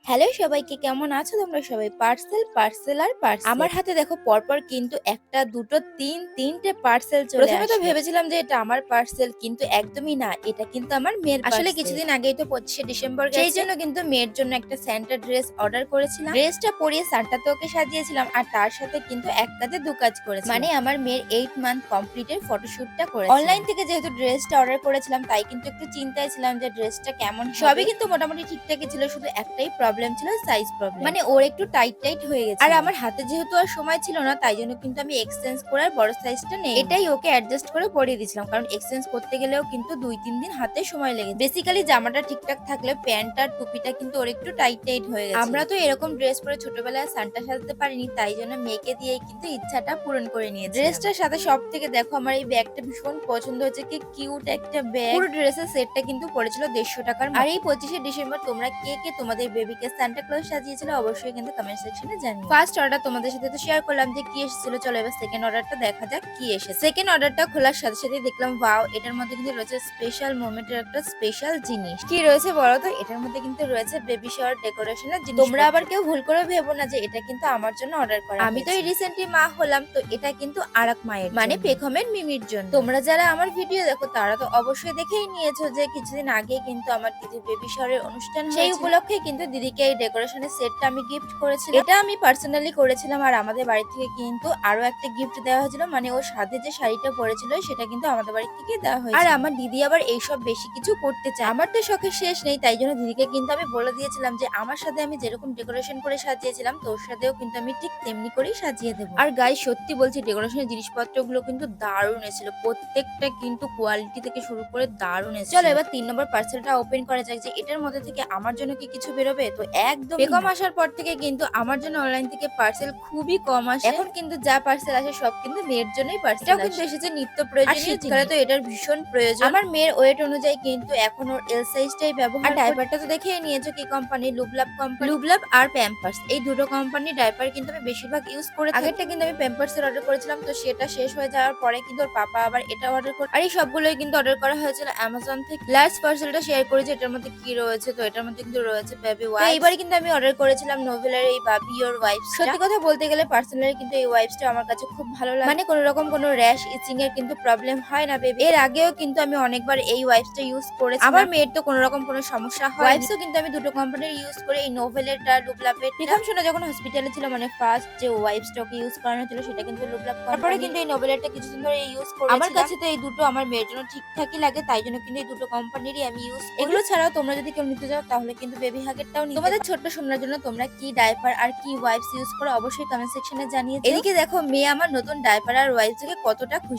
Hello সবাইকে, কেমন আছো তোমরা সবাই? পার্সেল আর পার্সেল। আমার হাতে দেখো পরপর কিন্তু ১ টা ২ টো ৩টে পার্সেল চলে আসে। ১ম এ তো ভেবেছিলাম যে এটা আমার পার্সেল, কিন্তু একদমই না। এটা কিন্তু আমার মেয়ের পার্সেল। আসলে কিছুদিন আগেই তো ২৫শে ডিসেম্বর গেছে। সেইজন্য কিন্তু মেয়ের জন্য একটা সান্টা ড্রেস অর্ডার করেছিলাম। ড্রেসটা পরিয়ে সান্টাতে ওকে সাজিয়েছিলাম আর তার সাথে কিন্তু এক কাজে দু কাজ করেছিলাম। মানে আমার মেয়ের 8 মান্থ কমপ্লিট এর ফটোশুটটা করেছিলাম। অনলাইন থেকে যেহেতু ড্রেসটা অর্ডার করেছিলাম তাই কিন্তু একটু চিন্তায় ছিলাম যে ড্রেসটা কেমন হবে। সবই কিন্তু মোটামুটি ঠিকঠাকই ছিল, শুধু একটাই প্রবলেম ছিল, সাইজ প্রবলেম। মানে ওর একটু টাইট হয়ে গেছে। আর আমার হাতে যেহেতু আর সময় ছিল না, তাই জন্য কিন্তু আমি এক্সচেঞ্জ করে আর বড় সাইজটা নেই। এটাই ওকে অ্যাডজাস্ট করে পরিয়ে দিয়েছিলাম, কারণ এক্সচেঞ্জ করতে গেলেও কিন্তু ২-৩ দিন হাতে সময় লেগে। বেসিক্যালি জামাটা ঠিকঠাক থাকলে প্যান্ট আর টুপিটা কিন্তু ওর একটু টাইট হয়ে গেছে। আমরা তো এরকম ড্রেস পরে ছোটবেলায় সান্টা সাজাতে পারিনি, তাই জন্য মেয়েকে দিয়েই কিন্তু ইচ্ছাটা পূরণ করে নিয়েছি। ড্রেসটার সাথে সব থেকে দেখো আমার এই ব্যাগটা ভীষণ পছন্দ হয়েছে, কি কিউট একটা ব্যাগ। পুরো ড্রেসের সেটটা কিন্তু পড়েছিল ১৫০ টাকার। আর এই ২৫শে ডিসেম্বর তোমরা কে কে তোমাদের বেবিকে সান্টা ক্লজ সাজিয়েছিল অবশ্যই কিন্তু কমেন্ট সেকশনে জানিও। ফার্স্ট অর্ডার তোমাদের সাথে তো শেয়ার করলাম যে কি এসেছিল, চলো এবার সেকেন্ড অর্ডারটা দেখা যাক কি এসেছে। সেকেন্ড অর্ডারটা খোলার সাথে সাথে দেখলাম ওয়াও, এটার মধ্যে কিন্তু রয়েছে স্পেশাল মোমেন্টের একটা স্পেশাল জিনিস। কি রয়েছে বলো তো? এটার মধ্যে কিন্তু রয়েছে বেবি শাওয়ার ডেকোরেশনের জিনিস। তোমরা আবার কেউ ভুল করে ভেবো না যে এটা কিন্তু আমার জন্য অর্ডার করা। আমি তো এই রিসেন্টলি মা হলাম, তো এটা কিন্তু আরেক মায়ের মানে পেখমের মিমির জন্য। তোমরা যারা আমার ভিডিও দেখো তারা তো অবশ্যই দেখেই নিয়েছো যে কিছুদিন আগে কিন্তু আমার দিদির বেবি শাওয়ারের অনুষ্ঠান, সেই উপলক্ষে কিন্তু দিদিকে এই ডেকোরেশনের সেটটা আমি গিফট করেছিলাম। এটা আমি পার্সোনালি করেছিলাম, আর আমাদের বাড়ি থেকে কিন্তু আরো একটা গিফট দেওয়া হয়েছিল, মানে ওর সাথে যে শাড়িটা পরেছিল সেটা কিন্তু আমাদের বাড়ি থেকে দেওয়া হয়েছিল। আর আমার দিদি আবার এইসব বেশি কিছু করতে চায়। আমার তো শখের শেষ নেই, তাই জন্য দিদিকে কিন্তু আমি বলে দিয়েছিলাম যে আমার সাথে আমি যেরকম ডেকোরেশন করে সাজিয়েছিলাম তোর সাথেও কিন্তু আমি ঠিক তেমনি করেই সাজিয়ে দেবো। আর গাইস সত্যি বলছি, ডেকোরেশনের জিনিসপত্রগুলো কিন্তু দারুণ এসেছিল, প্রত্যেকটা কিন্তু কোয়ালিটি থেকে শুরু করে দারুণ এসেছিল। চলো এবার ৩ নম্বর পার্সেলটা ওপেন করা যাক যে এটার মধ্যে থেকে আমার জন্য কি কিছু বেরোবে। তো একদম কম আসার পর থেকে কিন্তু আমার জন্য অনলাইন থেকে পার্সেল খুবই কম আসে। এখন কিন্তু যা পার্সেল আসে সব কিন্তু মেয়ের জন্যই পার্সেল। এটাও কিন্তু এসেছে নিত্য প্রয়োজনীয়, শীতকালে তো এটার ভীষণ প্রয়োজন। আমার মেয়ের ওয়েট অনুযায়ী কিন্তু এখন ওর এল সাইজটাই ব্যবহার। আর ডাইপারটা তো দেখেই নিয়েছো কি কোম্পানি, লুবলাভ কোম্পানি। লুবলাভ আর প্যাম্পার্স এই দুটো কোম্পানির ডাইপার কিন্তু আমি বেশিরভাগ ইউজ করে থাকি। আগেরটা কিন্তু আমি প্যাম্পার্স এর অর্ডার করেছিলাম, তো সেটা শেষ হয়ে যাওয়ার পরে কিন্তু ওর পাপা আবার এটা অর্ডার করে। আর এই সবগুলোই কিন্তু অর্ডার করা হয়েছিল অ্যামাজন থেকে। লাস্ট পার্সেলটা শেয়ার করেছি এটার মধ্যে কি রয়েছে। তো এটার মধ্যে কিন্তু রয়েছে বেবি ওয়াইপস। এইবারে কিন্তু আমি অর্ডার করেছিলাম নোভেলের এই বাবি ইওর ওয়াইপস। সত্যি কথা বলতে গেলে পার্সোনালি কিন্তু এই ওয়াইপসটা আমার কাছে খুব ভালো লাগে, মানে কোনো রকম কোনো র‍্যাশ ইচিং এর কিন্তু প্রবলেম হয় না বেবি। এর আগেও কিন্তু আমি অনেকবার এই ওয়াইপসটা ইউজ করেছি, আমার মেয়ের তো কোনো রকম কোনো সমস্যা হয়। ওয়াইপসও কিন্তু আমি দুটো কোম্পানির ইউজ করে, এই নোভেলেরটা লুবলাভের। প্রথম শোনা যখন হসপিটালে ছিল, মানে ফার্স্ট যে ওয়াইপসটা ওকে ইউজ করানো ছিল সেটা কিন্তু লুবলাভ। তারপরে কিন্তু এই নোভেলেরটা কিছুদিন ধরে ইউজ করেছি। আমার কাছে তো এই দুটো আমার মেয়ের জন্য ঠিকঠাকই লাগে, তাই জন্য কিন্তু এই দুটো কোম্পানিরই আমি ইউজ করি। এগুলো ছাড়াও তোমরা যদি কেউ নিতে যাও তাহলে কিন্তু বেবি হাগেরটাও নিতে। তোমাদের ছোট্ট সোনার জন্য তোমরা কি ডাইপার আর কি ওয়াইপস ইউজ করো অবশ্যই কমেন্ট সেকশনে জানিয়ে। এদিকে দেখো মেয়ে আমার নতুন ডাইপার আর ওয়াইপস থেকে কতটা খুশি।